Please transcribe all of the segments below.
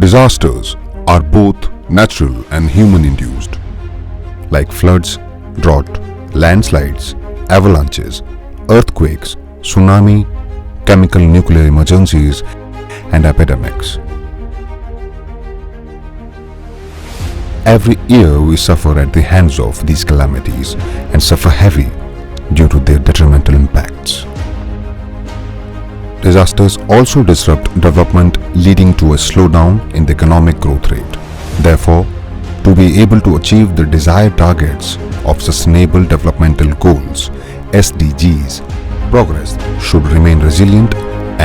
Disasters are both natural and human-induced, like floods, drought, landslides, avalanches, earthquakes, tsunami, chemical nuclear emergencies, and epidemics. Every year we suffer at the hands of these calamities and suffer heavy due to their detrimental impacts. Disasters also disrupt development, leading to a slowdown in the economic growth rate. Therefore, to be able to achieve the desired targets of Sustainable Developmental Goals (SDGs), progress should remain resilient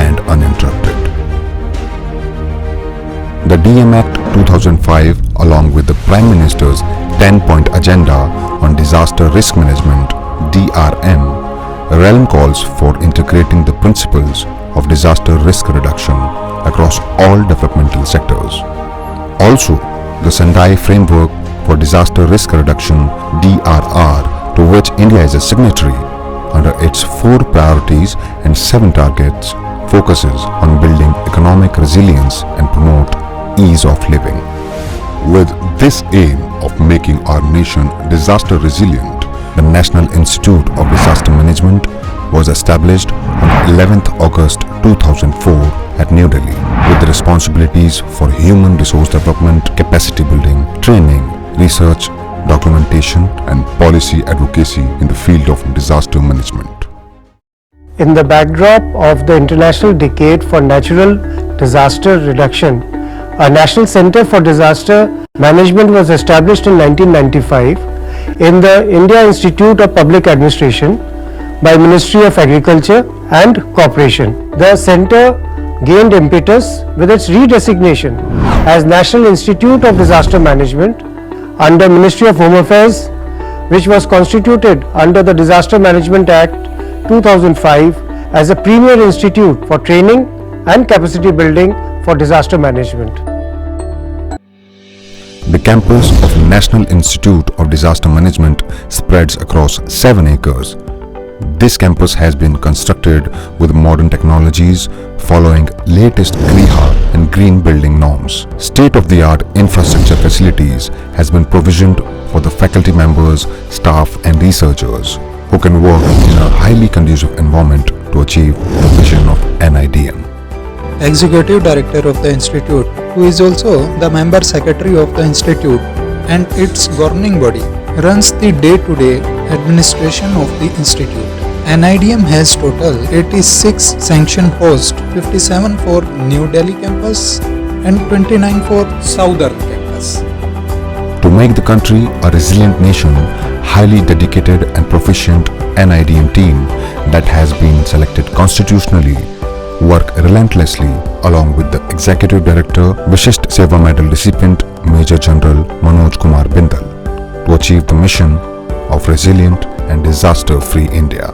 and uninterrupted. The DM Act 2005, along with the Prime Minister's 10-point Agenda on Disaster Risk Management (DRM), realm calls for integrating the principles of disaster risk reduction across all developmental sectors. Also, the Sendai Framework for Disaster Risk Reduction (DRR), to which India is a signatory, under its 4 priorities and 7 targets, focuses on building economic resilience and promote ease of living. With this aim of making our nation disaster resilient, the National Institute of Disaster Management was established on 11th August 2004 at New Delhi, with the responsibilities for human resource development, capacity building, training, research, documentation, and policy advocacy in the field of disaster management. In the backdrop of the International Decade for Natural Disaster Reduction, a National Center for Disaster Management was established in 1995 in the India Institute of Public Administration by Ministry of Agriculture and Corporation. The center gained impetus with its redesignation as National Institute of Disaster Management under Ministry of Home Affairs, which was constituted under the Disaster Management Act 2005 as a premier institute for training and capacity building for disaster management. The campus of National Institute of Disaster Management spreads across 7 acres. This campus has been constructed with modern technologies following latest GRIHA and green building norms. State-of-the-art infrastructure facilities has been provisioned for the faculty members, staff and researchers who can work in a highly conducive environment to achieve the vision of NIDM. Executive Director of the Institute, who is also the Member Secretary of the Institute and its governing body, runs the day-to-day administration of the Institute. NIDM has total 86 sanctioned posts, 57 for New Delhi campus and 29 for Southern campus. To make the country a resilient nation, highly dedicated and proficient NIDM team that has been selected constitutionally work relentlessly along with the Executive Director, Vishisht Seva Medal recipient Major General Manoj Kumar Bindal to achieve the mission of resilient and disaster-free India.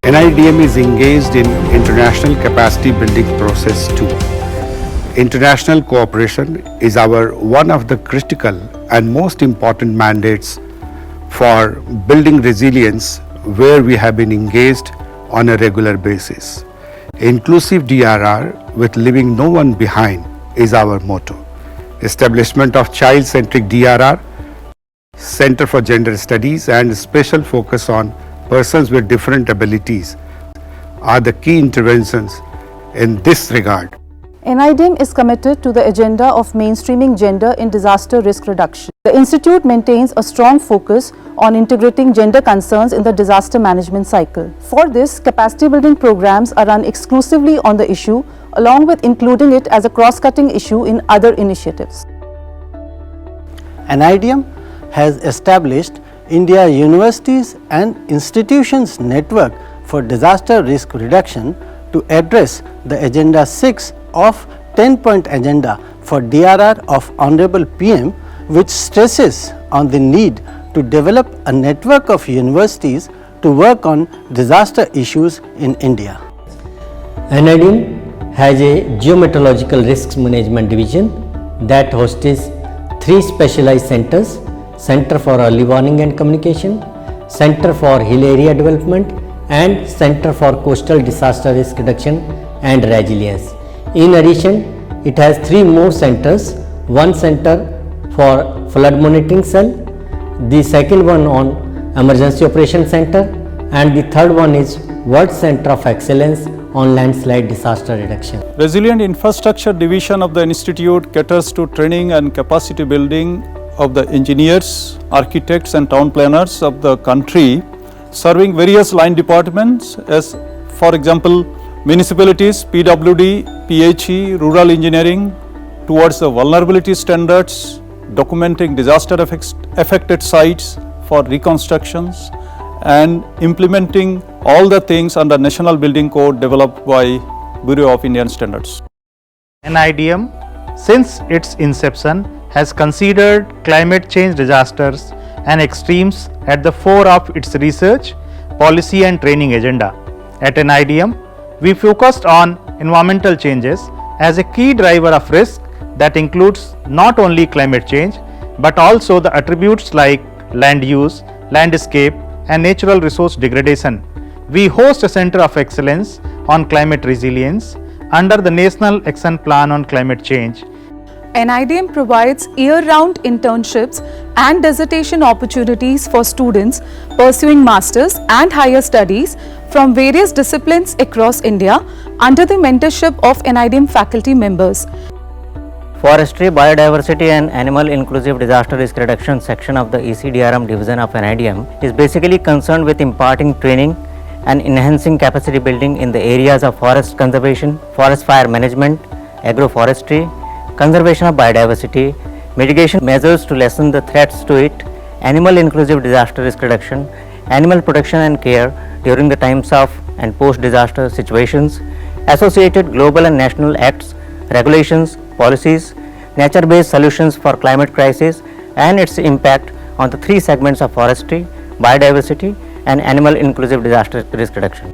NIDM is engaged in international capacity building process too. International cooperation is one of the critical and most important mandates for building resilience, where we have been engaged on a regular basis. Inclusive DRR with leaving no one behind is our motto. Establishment of child-centric DRR, Center for Gender Studies and special focus on persons with different abilities are the key interventions in this regard. NIDM is committed to the agenda of mainstreaming gender in disaster risk reduction. The Institute maintains a strong focus on integrating gender concerns in the disaster management cycle. For this, capacity building programs are run exclusively on the issue, along with including it as a cross-cutting issue in other initiatives. NIDM has established India Universities and Institutions Network for Disaster Risk Reduction to address the Agenda 6 of 10-point Agenda for DRR of Honorable PM, which stresses on the need to develop a network of universities to work on disaster issues in India. NIDM has a geometeorological risks management division that hosts 3 specialized centers: Center for Early Warning and Communication, Center for Hill Area Development and Center for Coastal Disaster Risk Reduction and Resilience. In addition, it has 3 more centers, one center for flood monitoring cell, the second one on emergency operation center, and the third one is World Center of Excellence on landslide disaster reduction. Resilient Infrastructure Division of the Institute caters to training and capacity building of the engineers, architects and town planners of the country, serving various line departments as, for example, municipalities, PWD, PHE, rural engineering, towards the vulnerability standards, documenting disaster affected sites for reconstructions, and implementing all the things under National Building Code developed by Bureau of Indian Standards. NIDM, since its inception, has considered climate change disasters and extremes at the fore of its research, policy and training agenda. At NIDM, we focused on environmental changes as a key driver of risk that includes not only climate change but also the attributes like land use, landscape and natural resource degradation. We host a Center of Excellence on Climate Resilience under the National Action Plan on Climate Change. NIDM provides year-round internships and dissertation opportunities for students pursuing masters and higher studies from various disciplines across India under the mentorship of NIDM faculty members. Forestry, Biodiversity and Animal Inclusive Disaster Risk Reduction section of the ECDRM division of NIDM is basically concerned with imparting training and enhancing capacity building in the areas of forest conservation, forest fire management, agroforestry, conservation of biodiversity, mitigation measures to lessen the threats to it, animal inclusive disaster risk reduction, animal protection and care during the times of and post-disaster situations, associated global and national acts, regulations, policies, nature-based solutions for climate crisis and its impact on the 3 segments of forestry, biodiversity and animal inclusive disaster risk reduction.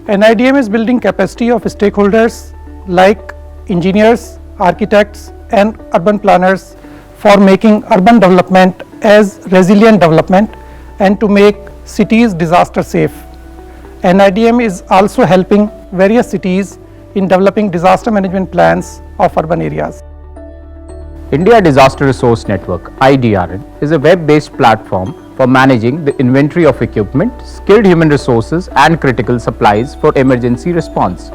NIDM is building capacity of stakeholders like engineers, architects and urban planners for making urban development as resilient development and to make cities disaster safe. NIDM is also helping various cities in developing disaster management plans of urban areas. India Disaster Resource Network (IDRN) is a web-based platform for managing the inventory of equipment, skilled human resources and critical supplies for emergency response.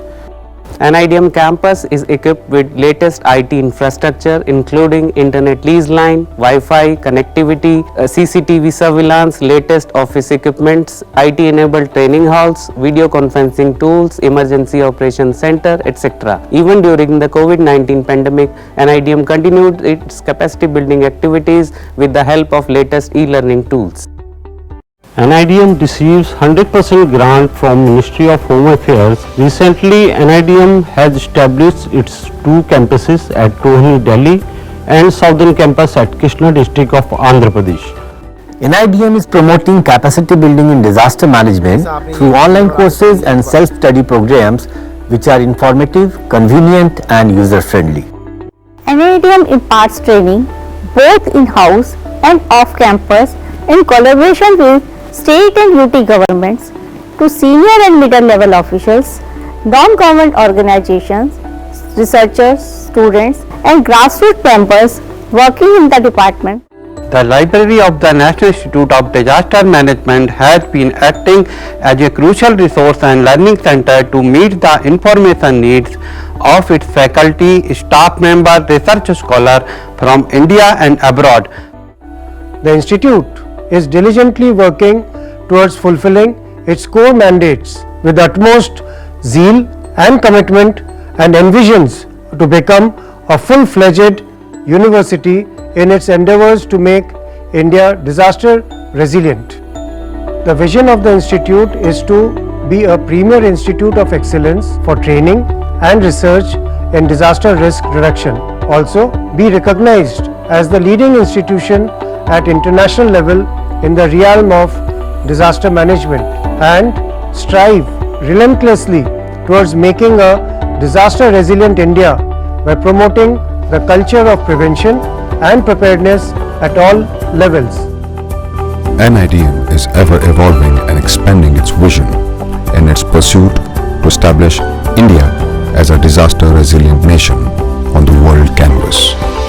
NIDM campus is equipped with latest IT infrastructure including internet lease line, Wi-Fi, connectivity, CCTV surveillance, latest office equipments, IT enabled training halls, video conferencing tools, emergency operations center, etc. Even during the COVID-19 pandemic, NIDM continued its capacity building activities with the help of latest e-learning tools. NIDM receives 100% grant from Ministry of Home Affairs. Recently, NIDM has established its 2 campuses at Rohini, Delhi and Southern Campus at Krishna district of Andhra Pradesh. NIDM is promoting capacity building in disaster management through online courses and self-study programs which are informative, convenient and user-friendly. NIDM imparts training both in-house and off-campus in collaboration with state and UT governments to senior and middle level officials, non-government organizations, researchers, students and grassroots members working in the department. The library of the National Institute of Disaster Management has been acting as a crucial resource and learning center to meet the information needs of its faculty, staff member, research scholar from India and abroad. The institute is diligently working towards fulfilling its core mandates with utmost zeal and commitment and envisions to become a full-fledged university in its endeavors to make India disaster resilient. The vision of the institute is to be a premier institute of excellence for training and research in disaster risk reduction. Also, be recognized as the leading institution at international level in the realm of disaster management and strive relentlessly towards making a disaster resilient India by promoting the culture of prevention and preparedness at all levels. NIDM is ever evolving and expanding its vision in its pursuit to establish India as a disaster resilient nation on the world canvas.